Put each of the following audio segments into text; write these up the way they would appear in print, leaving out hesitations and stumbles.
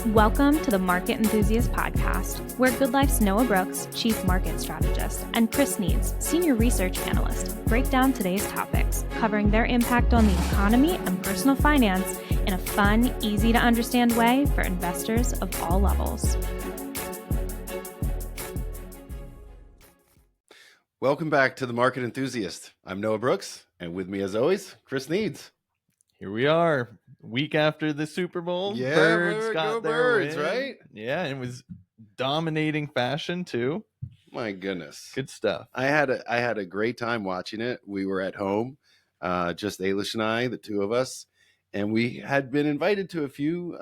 Welcome to the Market Enthusiast podcast, where Good Life's Noah Brooks, Chief Market Strategist, and Chris Needs, Senior Research Analyst, break down today's topics, covering their impact on the economy and personal finance in a fun, easy-to-understand way for investors of all levels. Welcome back to the Market Enthusiast. I'm Noah Brooks, and with me, as always, Chris Needs. Here we are, week after the Super Bowl. Yeah, Birds got go their Birds, win. right? Yeah, and it was dominating fashion too. My goodness, good stuff. I had a great time watching it. We were at home, just Ailish and I, the two of us, and we had been invited to a few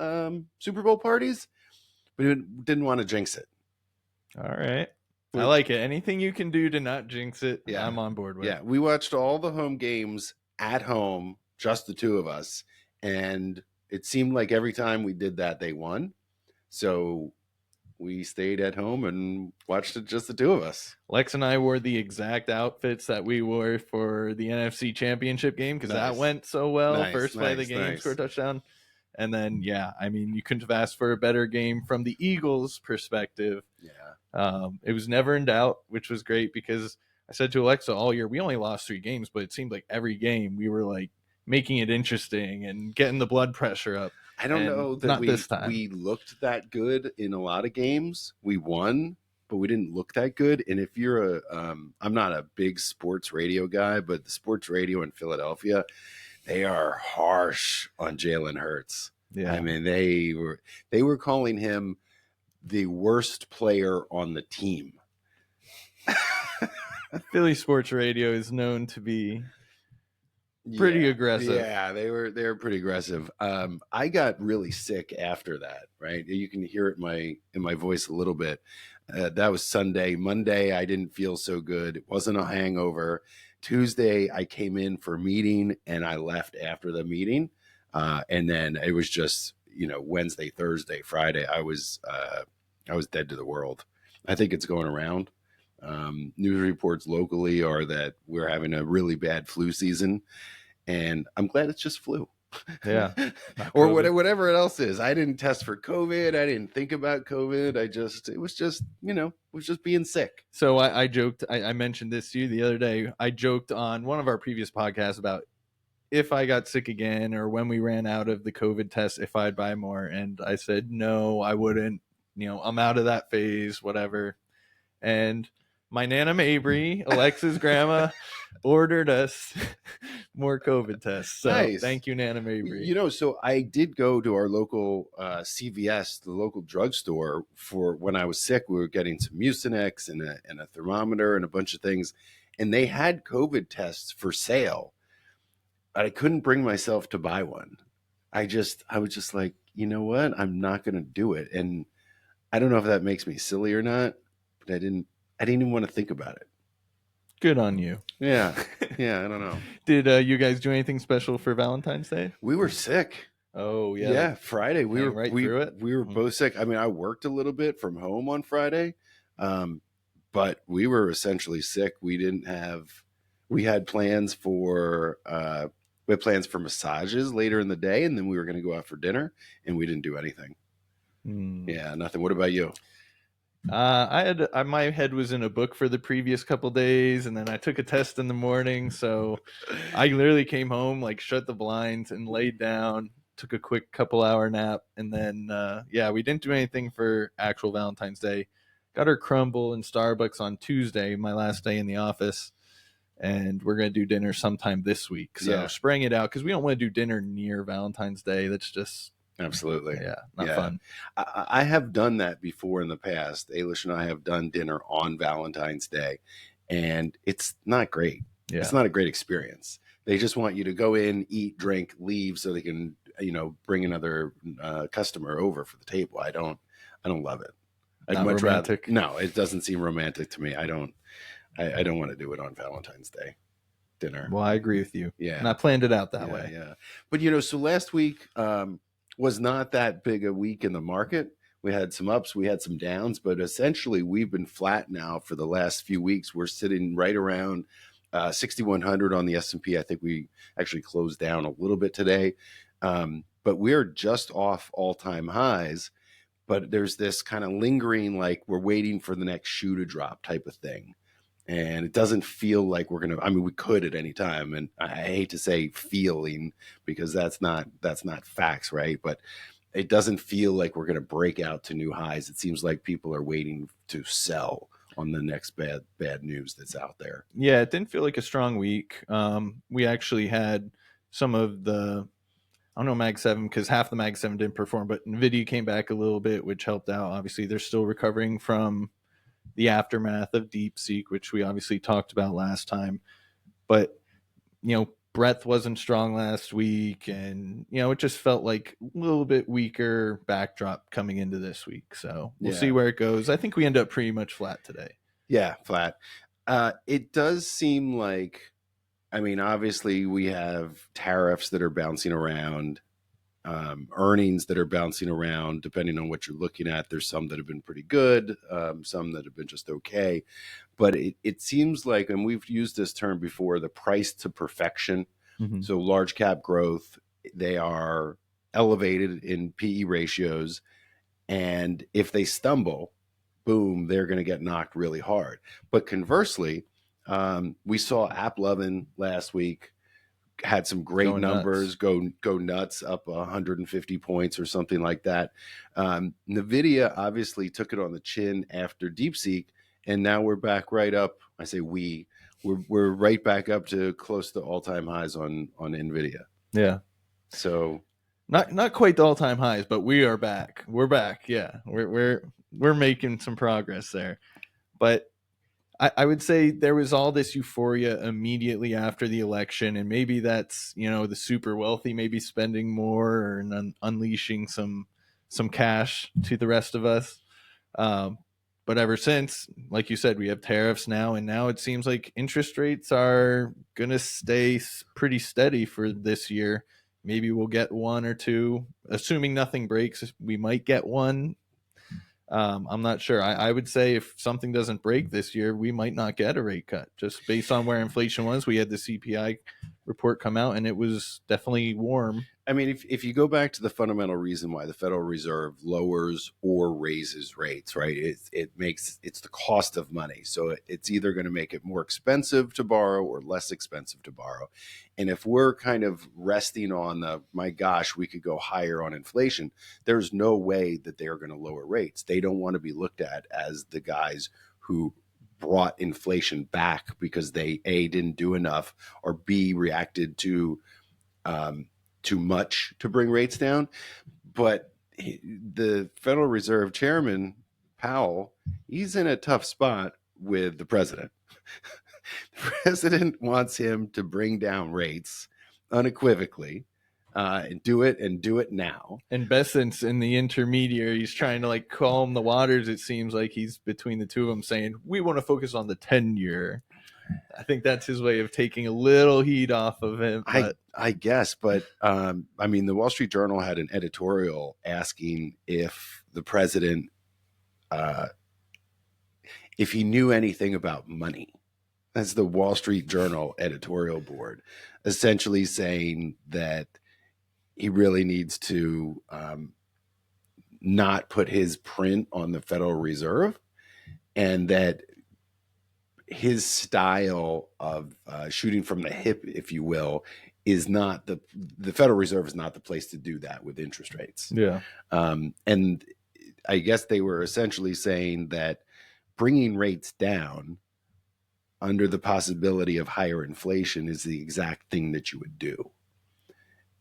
Super Bowl parties, but we didn't want to jinx it. All right. I like it. Anything you can do to not jinx it, yeah. I'm on board with. Yeah, we watched all the home games at home, just the two of us, and it seemed like every time we did that, they won. So we stayed at home and watched it, just the two of us. Lex and I wore the exact outfits that we wore for the NFC Championship game because that went so well. First play of the game, score a touchdown. And then, yeah, I mean, you couldn't have asked for a better game from the Eagles' perspective. Yeah. It was never in doubt, which was great because I said to Alexa all year, we only lost 3 games, but it seemed like every game we were like making it interesting and getting the blood pressure up. I don't know that this time. We looked that good in a lot of games. We won, but we didn't look that good. And if you're I'm not a big sports radio guy, but the sports radio in Philadelphia, they are harsh on Jalen Hurts. Yeah. I mean, they were calling him the worst player on the team. Philly sports radio is known to be pretty aggressive. Yeah, they were pretty aggressive. I got really sick after that, right? You can hear it in my voice a little bit. That was Sunday. Monday, I didn't feel so good. It wasn't a hangover. Tuesday, I came in for a meeting and I left after the meeting. And then it was just, Wednesday, Thursday, Friday, I was dead to the world. I think it's going around. News reports locally are that we're having a really bad flu season, and I'm glad it's just flu. Yeah. Or whatever else is. I didn't test for COVID. I didn't think about COVID. It was just being sick. So I joked, I mentioned this to you the other day. I joked on one of our previous podcasts about if I got sick again or when we ran out of the COVID test, if I'd buy more. And I said, no, I wouldn't. I'm out of that phase, whatever. And my Nana Mabry, Alexa's grandma, ordered us more COVID tests. So nice. Thank you, Nana Mabry. So I did go to our local CVS, the local drugstore, for when I was sick. We were getting some Mucinex and a thermometer and a bunch of things. And they had COVID tests for sale. But I couldn't bring myself to buy one. I was just like, you know what? I'm not going to do it. And I don't know if that makes me silly or not, but I didn't even want to think about it. Good on you. Yeah. Yeah, I don't know. Did you guys do anything special for Valentine's Day? We were sick. Oh, yeah. Yeah, Friday. We were through it. We were both sick. I mean, I worked a little bit from home on Friday, but we were essentially sick. We had plans for massages later in the day, and then we were going to go out for dinner, and we didn't do anything. Yeah, nothing. What about you? My head was in a book for the previous couple days, and then I took a test in the morning. So I literally came home, like shut the blinds and laid down, took a quick couple-hour nap, and then we didn't do anything for actual Valentine's Day. Got her crumble in Starbucks on Tuesday, my last day in the office, and we're going to do dinner sometime this week. So spraying it out because we don't want to do dinner near Valentine's Day. That's just absolutely not fun. I have done that before in the past. Ailish and I have done dinner on Valentine's Day, and it's not great. Yeah. It's not a great experience. They just want you to go in, eat, drink, leave so they can bring another customer over for the table. I don't love it. I'd much rather. No, it doesn't seem romantic to me. I don't want to do it on Valentine's Day dinner. Well, I agree with you. Yeah. And I planned it out that way. Yeah. But so last week was not that big a week in the market. We had some ups, we had some downs, but essentially we've been flat now for the last few weeks. We're sitting right around 6,100 on the S&P. I think we actually closed down a little bit today. but we're just off all-time highs. But there's this kind of lingering, like we're waiting for the next shoe to drop type of thing. And it doesn't feel like we're going to, I mean, we could at any time. And I hate to say feeling, because that's not facts, right? But it doesn't feel like we're going to break out to new highs. It seems like people are waiting to sell on the next bad news that's out there. Yeah, it didn't feel like a strong week. We actually had some of the, I don't know, Mag 7, because half the Mag 7 didn't perform, but NVIDIA came back a little bit, which helped out. Obviously, they're still recovering from the aftermath of DeepSeek, which we obviously talked about last time. But, breadth wasn't strong last week, and, it just felt like a little bit weaker backdrop coming into this week. So we'll see where it goes. I think we end up pretty much flat today. Yeah, flat. It does seem like, I mean, obviously we have tariffs that are bouncing around, earnings that are bouncing around, depending on what you're looking at. There's some that have been pretty good, some that have been just okay. But it seems like, and we've used this term before, the price to perfection. Mm-hmm. So large cap growth, they are elevated in PE ratios. And if they stumble, boom, they're going to get knocked really hard. But conversely, we saw AppLovin last week had some great numbers, go nuts, up 150 points or something like that. NVIDIA obviously took it on the chin after DeepSeek, and now we're back right up. I say we're right back up to close to all-time highs on NVIDIA. Yeah. So not quite the all-time highs, but we are back. We're back. Yeah. We're making some progress there. But I would say there was all this euphoria immediately after the election, and maybe that's, the super wealthy maybe spending more and unleashing some cash to the rest of us. But ever since, like you said, we have tariffs now, and now it seems like interest rates are going to stay pretty steady for this year. Maybe we'll get one or two, assuming nothing breaks. We might get one. I'm not sure. I would say if something doesn't break this year, we might not get a rate cut, just based on where inflation was. We had the CPI report come out, and it was definitely warm. I mean, if you go back to the fundamental reason why the Federal Reserve lowers or raises rates, right? It's the cost of money. So it's either going to make it more expensive to borrow or less expensive to borrow. And if we're kind of resting on my gosh, we could go higher on inflation, there's no way that they are going to lower rates. They don't want to be looked at as the guys who brought inflation back because they A, didn't do enough, or B, reacted to too much to bring rates down. But the Federal Reserve Chairman Powell, he's in a tough spot with the president. The president wants him to bring down rates unequivocally, and do it now. And Bessent's in the intermediary. He's trying to calm the waters. It seems like he's between the two of them, saying we want to focus on the 10-year. I think that's his way of taking a little heat off of him. I guess, but I mean, the Wall Street Journal had an editorial asking if the president, if he knew anything about money. That's the Wall Street Journal editorial board, essentially saying that he really needs to not put his print on the Federal Reserve, and that his style of shooting from the hip, if you will, is not the Federal Reserve is not the place to do that with interest rates. Yeah. And I guess they were essentially saying that bringing rates down under the possibility of higher inflation is the exact thing that you would do.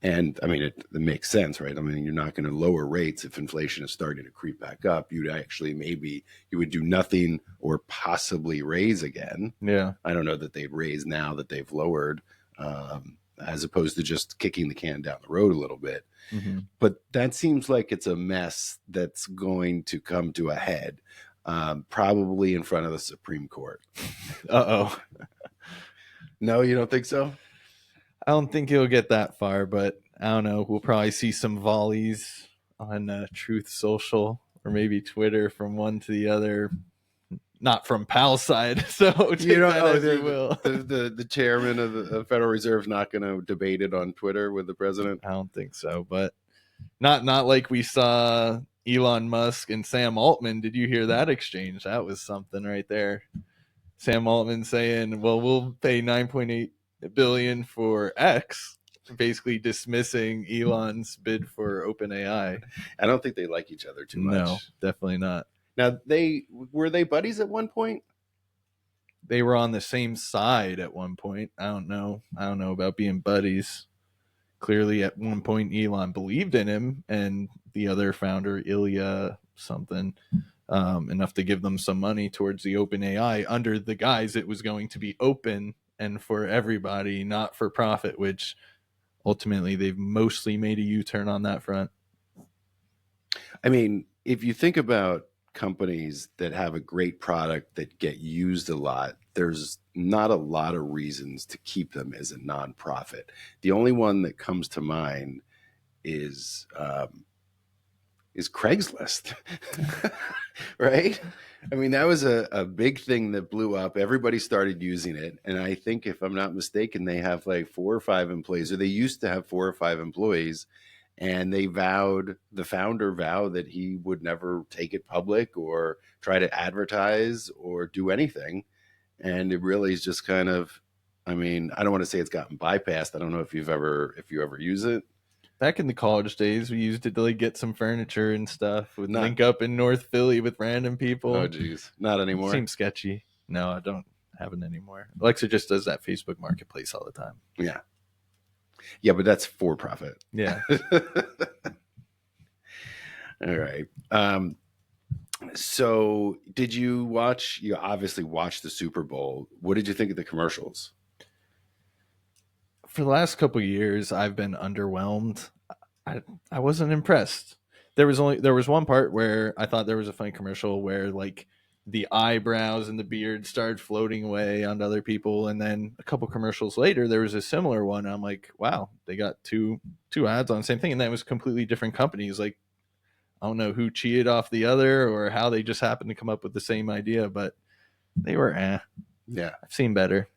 And I mean, it makes sense, right? I mean, you're not going to lower rates if inflation is starting to creep back up. You'd actually, maybe you would do nothing or possibly raise again. Yeah. I don't know that they'd raise now that they've lowered, as opposed to just kicking the can down the road a little bit. Mm-hmm. But that seems like it's a mess that's going to come to a head, probably in front of the Supreme Court. Uh-oh. No, you don't think so? I don't think he'll get that far, but I don't know. We'll probably see some volleys on Truth Social or maybe Twitter from one to the other. Not from Powell's side, so take that as you will. The chairman of the Federal Reserve is not going to debate it on Twitter with the president? I don't think so, but Not like we saw Elon Musk and Sam Altman. Did you hear that exchange? That was something right there. Sam Altman saying, "Well, we'll pay 9.8 billion for X," basically dismissing Elon's bid for OpenAI. I don't think they like each other too much. No, definitely not. Now, were they buddies at one point? They were on the same side at one point. I don't know about being buddies. Clearly, at one point, Elon believed in him, and the other founder, Ilya something, enough to give them some money towards the OpenAI under the guise it was going to be open and for everybody, not for profit, which ultimately they've mostly made a U-turn on that front. I mean, if you think about companies that have a great product that get used a lot, there's not a lot of reasons to keep them as a nonprofit. The only one that comes to mind is Craigslist, right? I mean, that was a big thing that blew up. Everybody started using it. And I think, if I'm not mistaken, they have like 4 or 5 employees, or they used to have 4 or 5 employees. And the founder vowed that he would never take it public or try to advertise or do anything. And it really is just kind of, I mean, I don't want to say it's gotten bypassed. I don't know if you ever use it. Back in the college days, we used it to like get some furniture and stuff. Would link up in North Philly with random people. Oh, geez. Not anymore. Seems sketchy. No, I don't have it anymore. Alexa just does that Facebook Marketplace all the time. Yeah. Yeah, but that's for profit. Yeah. All right. So you obviously watched the Super Bowl. What did you think of the commercials? For the last couple of years, I've been underwhelmed. I wasn't impressed. There was one part where I thought there was a funny commercial where like the eyebrows and the beard started floating away onto other people, and then a couple commercials later there was a similar one. I'm like, wow, they got two ads on the same thing, and that was completely different companies. Like, I don't know who cheated off the other or how they just happened to come up with the same idea, but they were Yeah, I've seen better.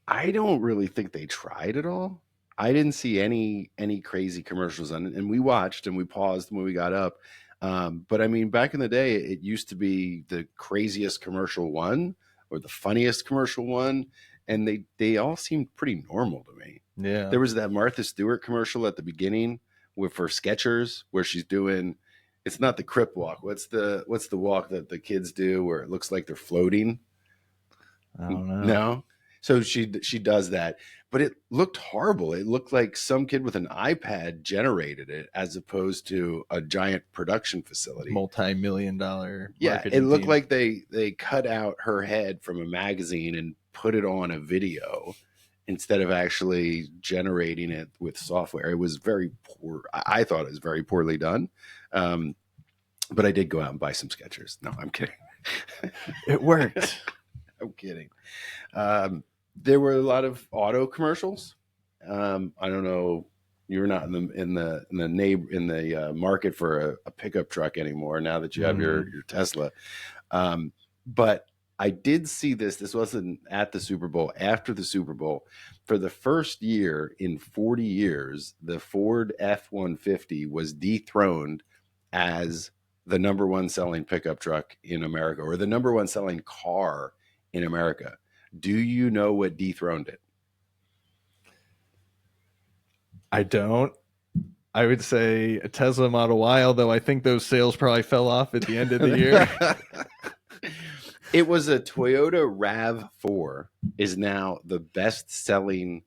I don't really think they tried at all. I didn't see any crazy commercials on it, and we watched and we paused when we got up. But I mean, back in the day, it used to be the craziest commercial one or the funniest commercial one, and they all seemed pretty normal to me. Yeah, there was that Martha Stewart commercial at the beginning for Skechers where she's doing. It's not the crip walk. What's the walk that the kids do where it looks like they're floating? I don't know. No. So she does that, but it looked horrible. It looked like some kid with an iPad generated it as opposed to a giant production facility. Multi-million-dollar. Yeah, it looked like they cut out her head from a magazine and put it on a video instead of actually generating it with software. It was very poor. I thought it was very poorly done. But I did go out and buy some Skechers. No, I'm kidding. It worked. I'm kidding. There were a lot of auto commercials. I don't know. You're not in the market for a pickup truck anymore now that you have your Tesla. But I did see this. This wasn't at the Super Bowl. After the Super Bowl, for the first year in 40 years, the Ford F-150 was dethroned as the number one selling pickup truck in America, or the number one selling car in America. Do you know what dethroned it? I don't. I would say a Tesla Model Y, although I think those sales probably fell off at the end of the year. It was a Toyota RAV4 is now the best-selling,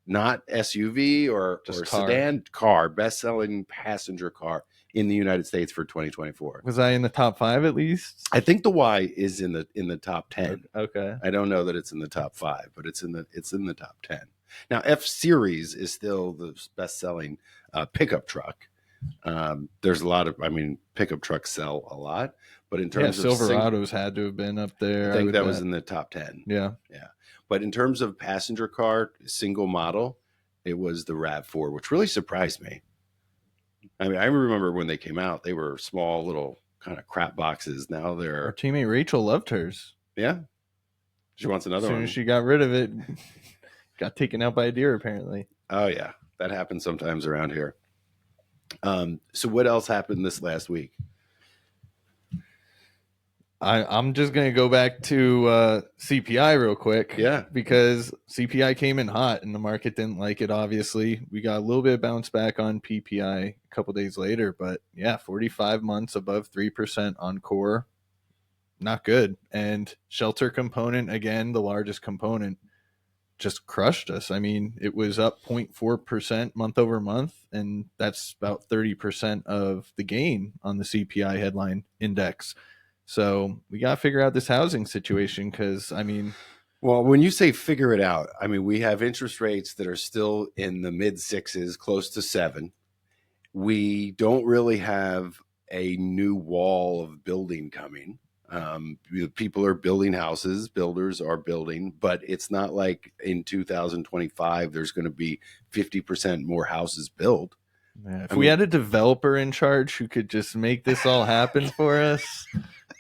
not SUV or sedan car, best-selling passenger car in the United States for 2024. Was I in the top 5 at least? I think the Y is in the top 10. Okay. I don't know that it's in the top 5, but it's in the top 10. Now, F-Series is still the best-selling pickup truck. There's a lot of, pickup trucks sell a lot, but in terms of Silverados had to have been up there. I think that was in the top 10. Yeah. But in terms of passenger car, single model, it was the RAV4, which really surprised me. I remember when they came out, they were small little kind of crap boxes. Now they're... Our teammate Rachel loved hers. Yeah. She wants another one. As soon as she got rid of it, got taken out by a deer, apparently. Oh, yeah. That happens sometimes around here. So what else happened this last week? I'm just going to go back to CPI real quick. Yeah. Because CPI came in hot and the market didn't like it, obviously. We got a little bit of bounce back on PPI a couple days later. But yeah, 45 months above 3% on core. Not good. And shelter component, again, the largest component, just crushed us. I mean, it was up 0.4% month over month. And that's about 30% of the gain on the CPI headline index. So we got to figure out this housing situation because, I mean, well, when you say figure it out, I mean, we have interest rates that are still in the mid sixes, close to 7. We don't really have a new wall of building coming. People are building houses, builders are building, but it's not like in 2025 there's going to be 50% more houses built. if we had a developer in charge who could just make this all happen for us,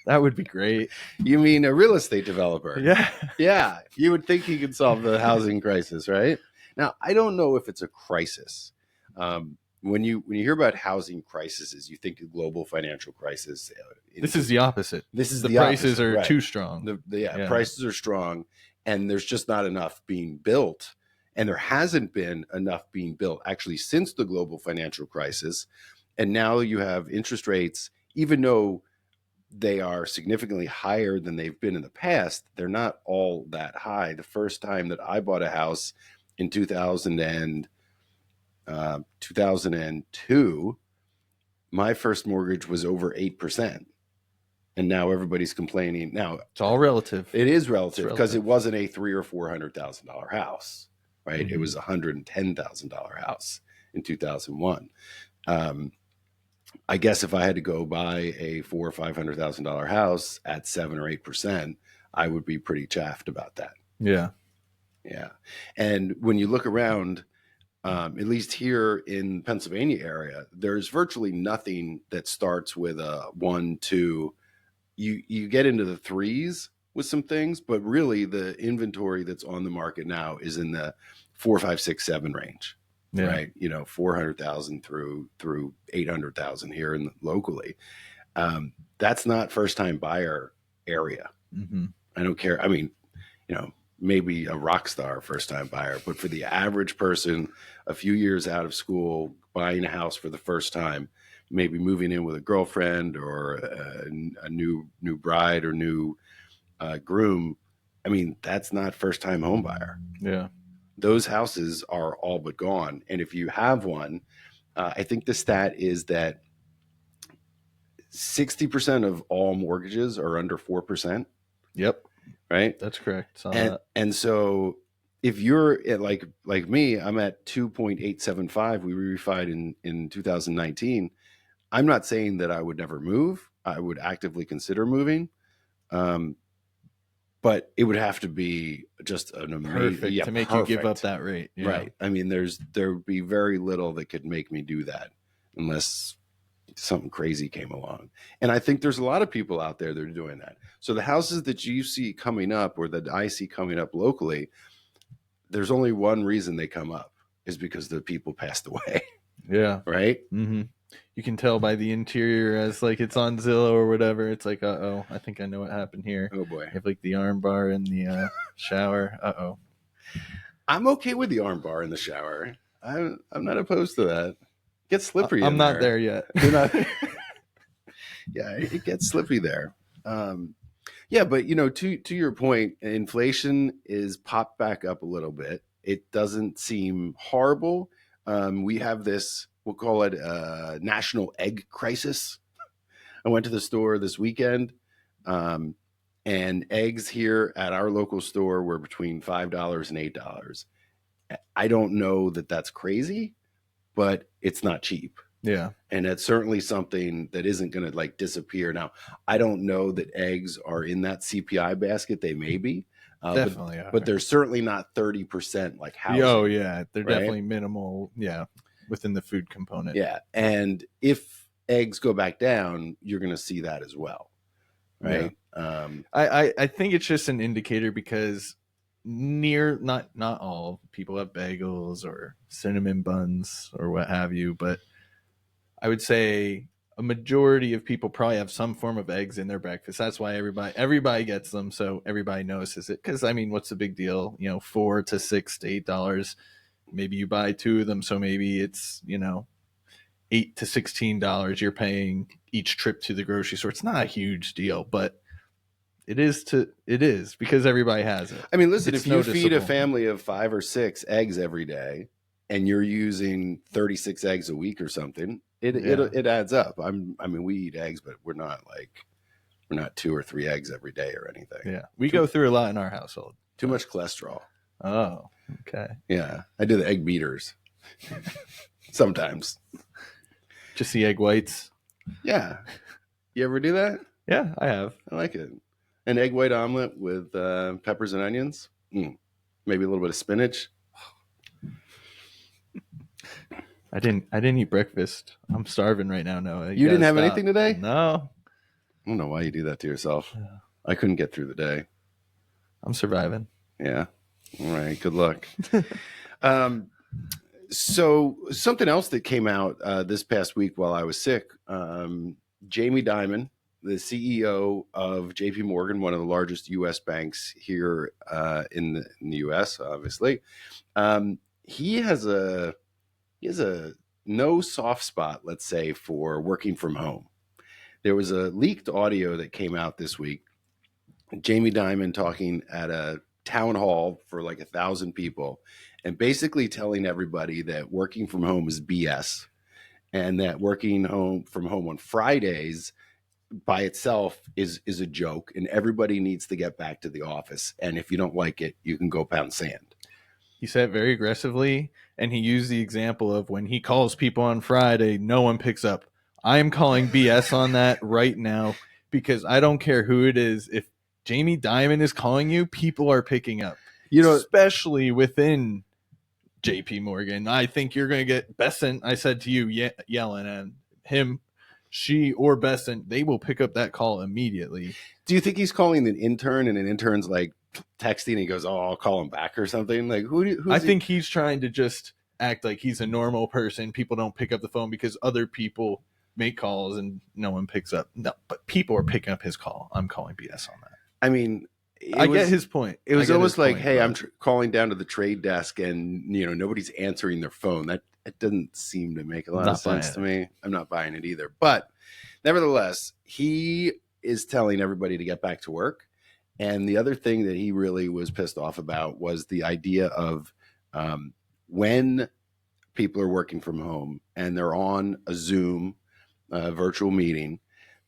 that would be great. You mean a real estate developer? Yeah. Yeah. You would think he could solve the housing crisis, right? Now, I don't know if it's a crisis. When you hear about housing crises, you think of global financial crisis. This is the opposite. This is the opposite, prices are right. too strong. Prices are strong, and there's just not enough being built. And there hasn't been enough being built actually since the global financial crisis. And now you have interest rates, even though they are significantly higher than they've been in the past, they're not all that high. The first time that I bought a house in 2002, my first mortgage was over 8%. And now everybody's complaining. Now it's all relative. It is relative because it wasn't a $300,000 or $400,000 house, right? Mm-hmm. It was a $110,000 house in 2001. I guess if I had to go buy a $400,000 or $500,000 house at 7 or 8%, I would be pretty chaffed about that. Yeah. Yeah. And when you look around, at least here in Pennsylvania area, there's virtually nothing that starts with a 1, 2. You get into the 3s with some things, but really the inventory that's on the market now is in the 4, 5, 6, 7 range. Yeah. Right. 400,000 through 800,000 here locally. That's not first time buyer area. Mm-hmm. I don't care. I mean, maybe a rock star first time buyer, but for the average person, a few years out of school, buying a house for the first time, maybe moving in with a girlfriend or a new bride or new groom. I mean, that's not first time home buyer. Yeah. Those houses are all but gone. And if you have one, I think the stat is that 60% of all mortgages are under 4%. Yep. Right. That's correct. And so if you're at like me, I'm at 2.875. We refied in 2019. I'm not saying that I would never move. I would actively consider moving. But it would have to be just an amazing to make you give up that rate. Yeah. Right. I mean, there would be very little that could make me do that unless something crazy came along. And I think there's a lot of people out there that are doing that. So the houses that you see coming up or that I see coming up locally, there's only one reason they come up is because the people passed away. Yeah. Right. Mm-hmm. You can tell by the interior as like it's on Zillow or whatever. It's like, I think I know what happened here. Oh boy. You have like the arm bar in the shower. I'm okay with the arm bar in the shower. I'm not opposed to that. It gets slippery. I'm not there yet. You're not. Yeah, it gets slippy there. Yeah, but to your point, inflation is popped back up a little bit. It doesn't seem horrible. We have this, we'll call it a national egg crisis. I went to the store this weekend, and eggs here at our local store were between $5 and $8. I don't know that that's crazy, but it's not cheap. Yeah. And it's certainly something that isn't going to like disappear. Now, I don't know that eggs are in that CPI basket. They may be. Definitely but they're certainly not 30% like housing. Oh, yeah. They're right? definitely minimal. Yeah. Within the food component. Yeah. And if eggs go back down, you're going to see that as well. Right. Yeah. I think it's just an indicator because not all people have bagels or cinnamon buns or what have you, but I would say a majority of people probably have some form of eggs in their breakfast. That's why everybody gets them, so everybody notices it. Because I mean, what's the big deal? $4 to $6 to $8. Maybe you buy two of them, so maybe it's $8 to $16 you're paying each trip to the grocery store. It's not a huge deal, but it is because everybody has it. I mean, listen, It's if you feed a noticeable. family of 5 or 6 eggs every day and you're using 36 eggs a week or something, it adds up. I mean, we eat eggs, but we're not 2 or 3 eggs every day or anything. Yeah, we go through a lot in our household. Too much cholesterol. Oh, okay. Yeah, I do the egg beaters sometimes. Just the egg whites. Yeah, you ever do that? Yeah, I have. I like it. An egg white omelet with peppers and onions. Maybe a little bit of spinach. I didn't eat breakfast. I'm starving right now. No, You didn't have anything today? No. I don't know why you do that to yourself. I couldn't get through the day. I'm surviving. Yeah. All right. Good luck. So something else that came out this past week while I was sick, Jamie Dimon, the CEO of JP Morgan, one of the largest U.S. banks here in the U.S., obviously, he has a no soft spot, let's say, for working from home. There was a leaked audio that came out this week. Jamie Dimon talking at a town hall for like 1,000 people and basically telling everybody that working from home is BS and that working from home on Fridays by itself is a joke and everybody needs to get back to the office. And if you don't like it, you can go pound sand. He said it very aggressively, and he used the example of when he calls people on Friday, no one picks up. I'm calling BS on that right now because I don't care who it is. If Jamie Dimon is calling you, people are picking up. Especially within JP Morgan. I think you're going to get Besant. I said to you, yelling at him, she or Besant, they will pick up that call immediately. Do you think he's calling an intern and an intern's like texting and he goes, oh, I'll call him back or something? Like I think he's trying to just act like he's a normal person. People don't pick up the phone because other people make calls and no one picks up. No, but people are picking up his call. I'm calling BS on that. I mean, I get his point. It was almost like, hey, I'm calling down to the trade desk and nobody's answering their phone. That it doesn't seem to make a lot of sense to me. I'm not buying it either. But nevertheless, he is telling everybody to get back to work. And the other thing that he really was pissed off about was the idea of when people are working from home and they're on a Zoom virtual meeting,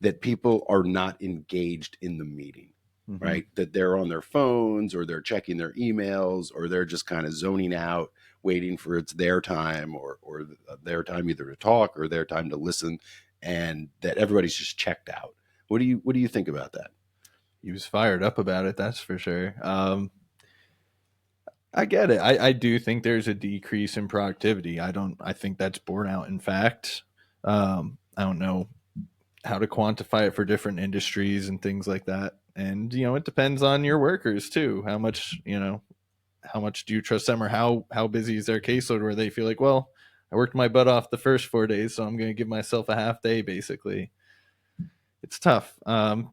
that people are not engaged in the meeting, right? That they're on their phones or they're checking their emails or they're just kind of zoning out, waiting for it's their time or their time either to talk or their time to listen, and that everybody's just checked out. What do you think about that? He was fired up about it, that's for sure. I get it. I do think there's a decrease in productivity. I think that's borne out in fact. I don't know how to quantify it for different industries and things like that. And, it depends on your workers too. How much do you trust them, or how busy is their caseload where they feel like, well, I worked my butt off the first 4 days, so I'm going to give myself a half day basically. It's tough.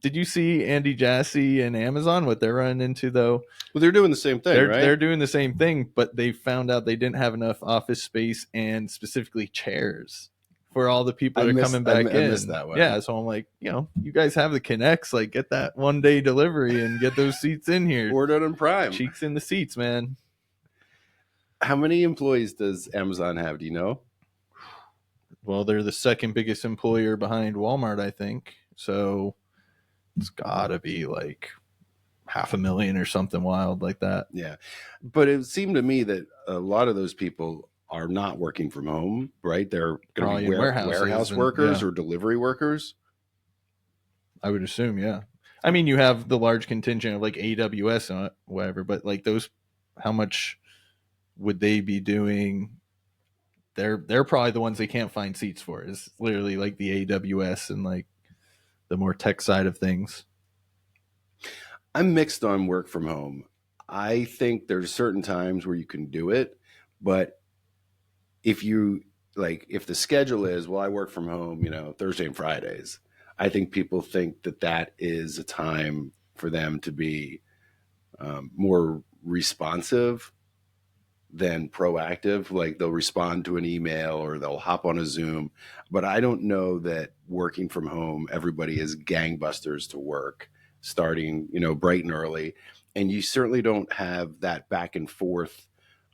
Did you see Andy Jassy and Amazon, what they're running into though? Well, they're doing the same thing, right? They're doing the same thing, but they found out they didn't have enough office space and specifically chairs for all the people that are coming back in. I missed that one. Yeah, so I'm like, you guys have the Connects, like get that 1 day delivery and get those seats in here. Order it on Prime. Cheeks in the seats, man. How many employees does Amazon have? Do you know? Well, they're the second biggest employer behind Walmart, I think. So it's got to be like 500,000 or something wild like that. Yeah. But it seemed to me that a lot of those people are not working from home, right? They're going to be warehouse workers or delivery workers. I would assume, yeah. I mean, you have the large contingent of like AWS and whatever, but like those, how much would they be doing? They're probably the ones they can't find seats for, is literally like the AWS and like the more tech side of things. I'm mixed on work from home. I think there's certain times where you can do it, but if you like if the schedule is, well, I work from home, Thursday and Fridays, I think people think that that is a time for them to be more responsive than proactive. Like they'll respond to an email or they'll hop on a Zoom. But I don't know that working from home, everybody is gangbusters to work, starting, bright and early. And you certainly don't have that back and forth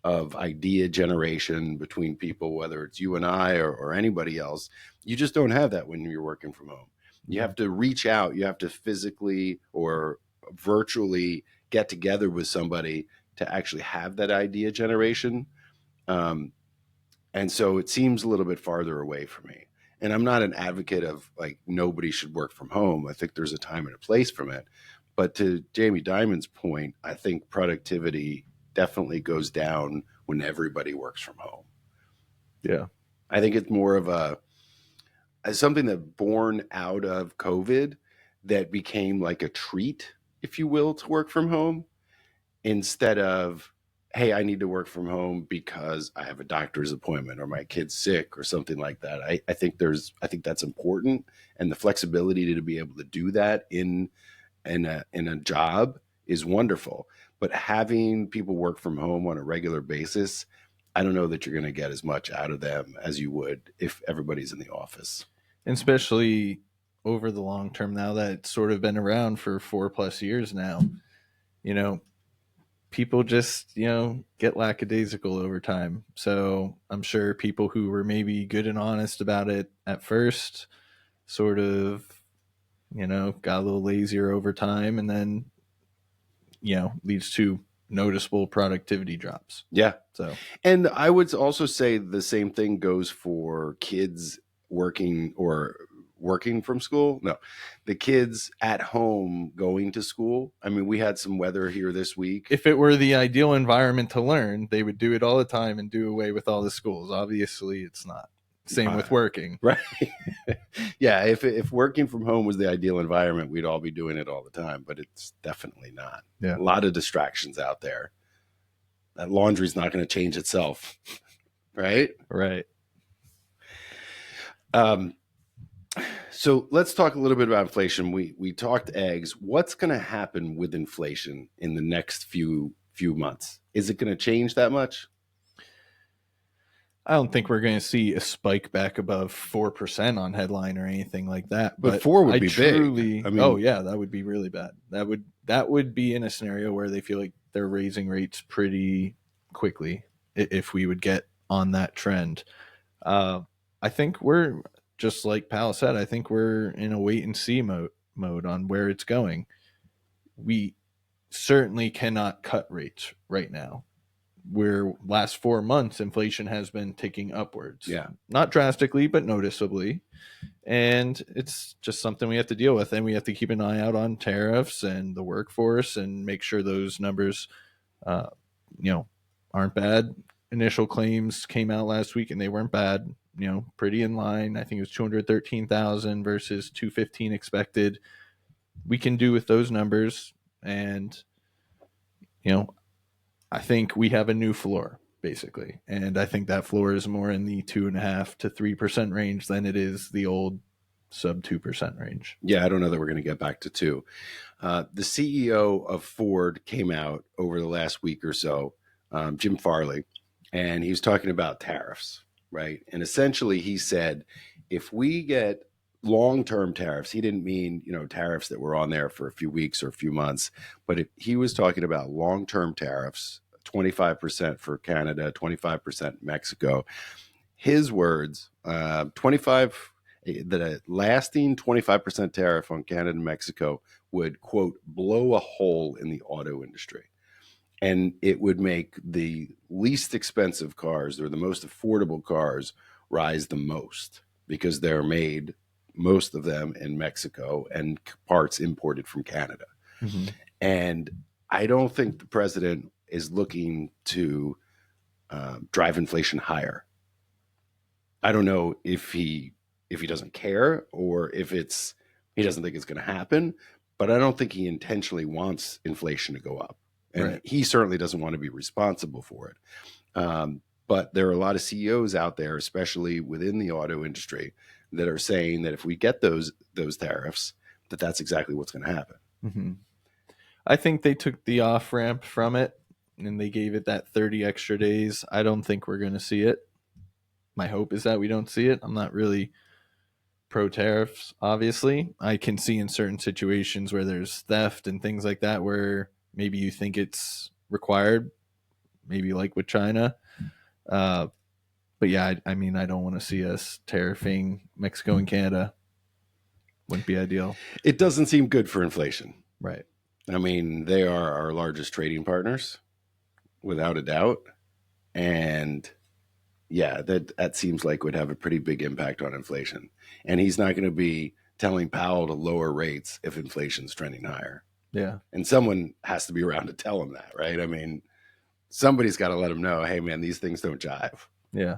of idea generation between people, whether it's you and I or anybody else. You just don't have that when you're working from home. You have to reach out. You have to physically or virtually get together with somebody to actually have that idea generation. And so it seems a little bit farther away for me. And I'm not an advocate of like nobody should work from home. I think there's a time and a place from it. But to Jamie Dimon's point, I think productivity definitely goes down when everybody works from home. Yeah. I think it's more of something that born out of COVID that became like a treat, if you will, to work from home, instead of, hey, I need to work from home because I have a doctor's appointment or my kid's sick or something like that. I think that's important, and the flexibility to be able to do that in a job is wonderful. But having people work from home on a regular basis, I don't know that you're going to get as much out of them as you would if everybody's in the office. And especially over the long term, now that it's sort of been around for 4+ years now, people just, get lackadaisical over time. So I'm sure people who were maybe good and honest about it at first sort of, got a little lazier over time, and then, leads to noticeable productivity drops. Yeah. So, and I would also say the same thing goes for kids working from school. No, the kids at home going to school. I mean, we had some weather here this week. If it were the ideal environment to learn, they would do it all the time and do away with all the schools. Obviously, it's not. Same with working. Right. Yeah. If working from home was the ideal environment, we'd all be doing it all the time, but it's definitely not. Yeah. A lot of distractions out there. That laundry's not going to change itself. Right. Right. So let's talk a little bit about inflation. We talked eggs. What's going to happen with inflation in the next few months? Is it going to change that much? I don't think we're going to see a spike back above 4% on headline or anything like that. But 4 would be big. I mean, oh yeah, that would be really bad. That would be in a scenario where they feel like they're raising rates pretty quickly if we would get on that trend. I think we're, just like Pal said, I think we're in a wait and see mode on where it's going. We certainly cannot cut rates right now. Where last 4 months, inflation has been ticking upwards. Yeah. Not drastically, but noticeably. And it's just something we have to deal with. And we have to keep an eye out on tariffs and the workforce and make sure those numbers, aren't bad. Initial claims came out last week and they weren't bad, pretty in line. I think it was 213,000 versus 215 expected. We can do with those numbers. And, I think we have a new floor, basically. And I think that floor is more in the 2.5% to 3% range than it is the old sub 2% range. Yeah, I don't know that we're going to get back to 2. The CEO of Ford came out over the last week or so, Jim Farley, and he was talking about tariffs, right? And essentially he said, if we get long-term tariffs, he didn't mean, tariffs that were on there for a few weeks or a few months, but he was talking about long-term tariffs, 25% for Canada, 25% Mexico. His words, that a lasting 25% tariff on Canada and Mexico would, quote, blow a hole in the auto industry. And it would make the least expensive cars or the most affordable cars rise the most because they're made, most of them, in Mexico and parts imported from Canada. Mm-hmm. And I don't think the president is looking to drive inflation higher. I don't know if he doesn't care or if he doesn't think it's going to happen, but I don't think he intentionally wants inflation to go up. And right. He certainly doesn't want to be responsible for it. But there are a lot of CEOs out there, especially within the auto industry, that are saying that if we get those tariffs, that's exactly what's going to happen. Mm-hmm. I think they took the off ramp from it and they gave it that 30 extra days. I don't think we're going to see it. My hope is that we don't see it. I'm not really pro tariffs, obviously. I can see in certain situations where there's theft and things like that where maybe you think it's required, maybe like with China. But yeah, I mean, I don't want to see us tariffing Mexico and Canada. Wouldn't be ideal. It doesn't seem good for inflation. Right. I mean, they are our largest trading partners, without a doubt. And yeah, that seems like would have a pretty big impact on inflation. And he's not going to be telling Powell to lower rates if inflation's trending higher. Yeah. And someone has to be around to tell him that, right? I mean, somebody's got to let him know, hey, man, these things don't jive. Yeah.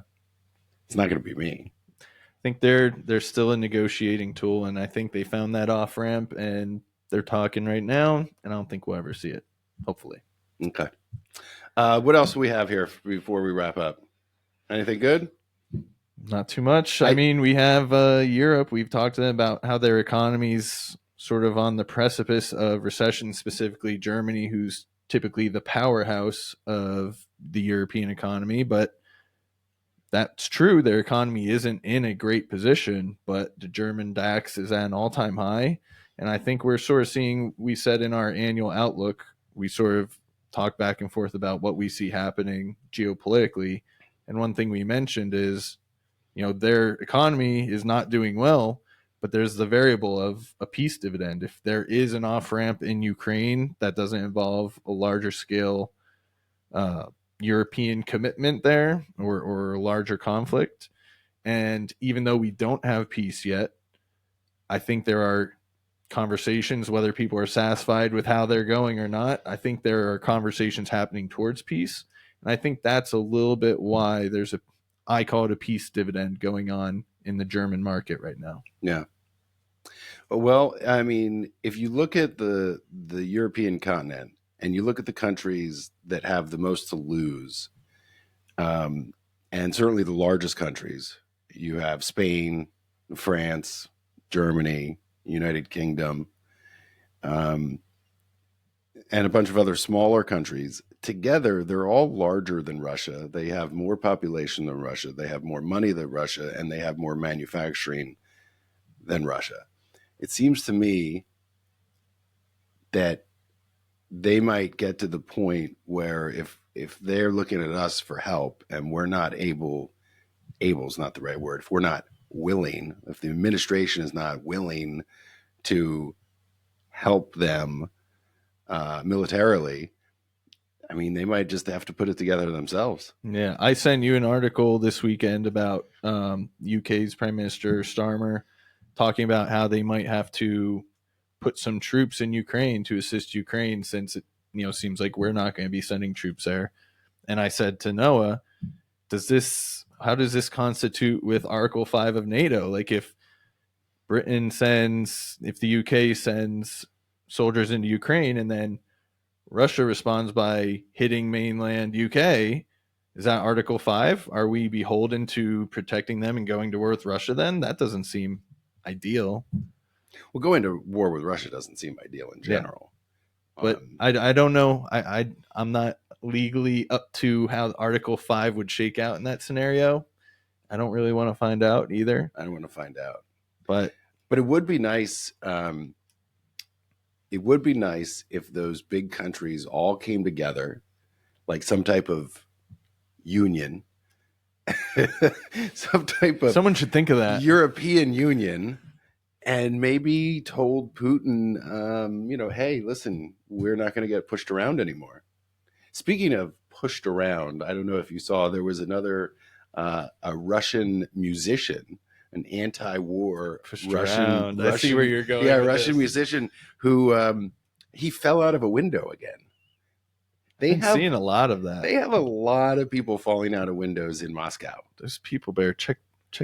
It's not going to be me. I think they're still a negotiating tool, and I think they found that off ramp, and they're talking right now, and I don't think we'll ever see it. Hopefully. Okay. What else do we have here before we wrap up? Anything good? Not too much. I mean, we have Europe. We've talked to them about how their economy's sort of on the precipice of recession, specifically Germany, who's typically the powerhouse of the European economy. But that's true. Their economy isn't in a great position, but the German DAX is at an all-time high. And I think we're sort of seeing, we said in our annual outlook, we sort of talk back and forth about what we see happening geopolitically. And one thing we mentioned is, their economy is not doing well, but there's the variable of a peace dividend. If there is an off ramp in Ukraine that doesn't involve a larger scale European commitment there or a larger conflict, and even though we don't have peace yet, I think there are conversations, whether people are satisfied with how they're going or not. I think there are conversations happening towards peace. And I think that's a little bit why there's I call it a peace dividend going on in the German market right now. Yeah. Well, I mean, if you look at the European continent and you look at the countries that have the most to lose, and certainly the largest countries, you have Spain, France, Germany, United Kingdom, and a bunch of other smaller countries. Together, they're all larger than Russia. They have more population than Russia. They have more money than Russia, and they have more manufacturing than Russia. It seems to me that they might get to the point where if they're looking at us for help and we're not able is not the right word. If we're not willing, if the administration is not willing to help them militarily, I mean, they might just have to put it together themselves. Yeah, I sent you an article this weekend about UK's Prime Minister Starmer talking about how they might have to put some troops in Ukraine to assist Ukraine, since it seems like we're not going to be sending troops there. And I said to Noah, how does this constitute with Article 5 of NATO? Like if the UK sends soldiers into Ukraine and then Russia responds by hitting mainland UK, is that Article 5? Are we beholden to protecting them and going to war with Russia then? That doesn't seem ideal. Well, going to war with Russia doesn't seem ideal in general. Yeah. But I don't know. I'm not legally up to how Article 5 would shake out in that scenario. I don't really want to find out either. I don't want to find out. But it would be nice. It would be nice if those big countries all came together, like some type of union, someone should think of that. European Union, and maybe told Putin, hey, listen, we're not going to get pushed around anymore. Speaking of pushed around, I don't know if you saw, there was another a Russian musician, an anti-war Russian. I see where you're going. Yeah, Russian musician who he fell out of a window again. I've seen a lot of that. They have a lot of people falling out of windows in Moscow. Those people better check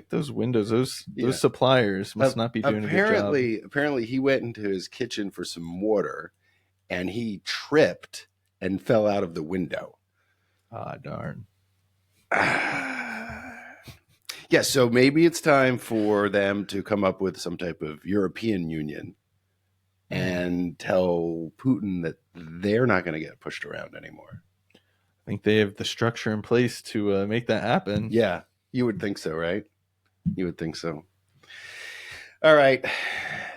those windows. Those suppliers must not be doing a good job. Apparently, he went into his kitchen for some water, and he tripped and fell out of the window. Ah, darn. Yeah, so maybe it's time for them to come up with some type of European Union and tell Putin that they're not going to get pushed around anymore. I think they have the structure in place to make that happen. Yeah, you would think so, right? You would think so. All right.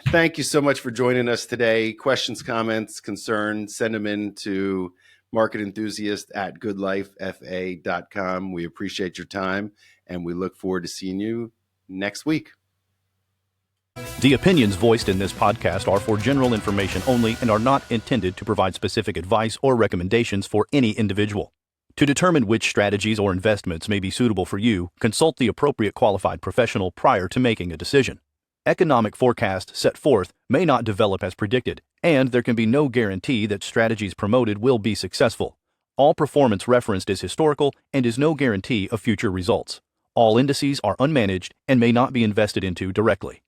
Thank you so much for joining us today. Questions, comments, concerns, send them in to Market Enthusiast at goodlifefa.com. We appreciate your time, and we look forward to seeing you next week. The opinions voiced in this podcast are for general information only and are not intended to provide specific advice or recommendations for any individual. To determine which strategies or investments may be suitable for you, consult the appropriate qualified professional prior to making a decision. Economic forecasts set forth may not develop as predicted, and there can be no guarantee that strategies promoted will be successful. All performance referenced is historical and is no guarantee of future results. All indices are unmanaged and may not be invested into directly.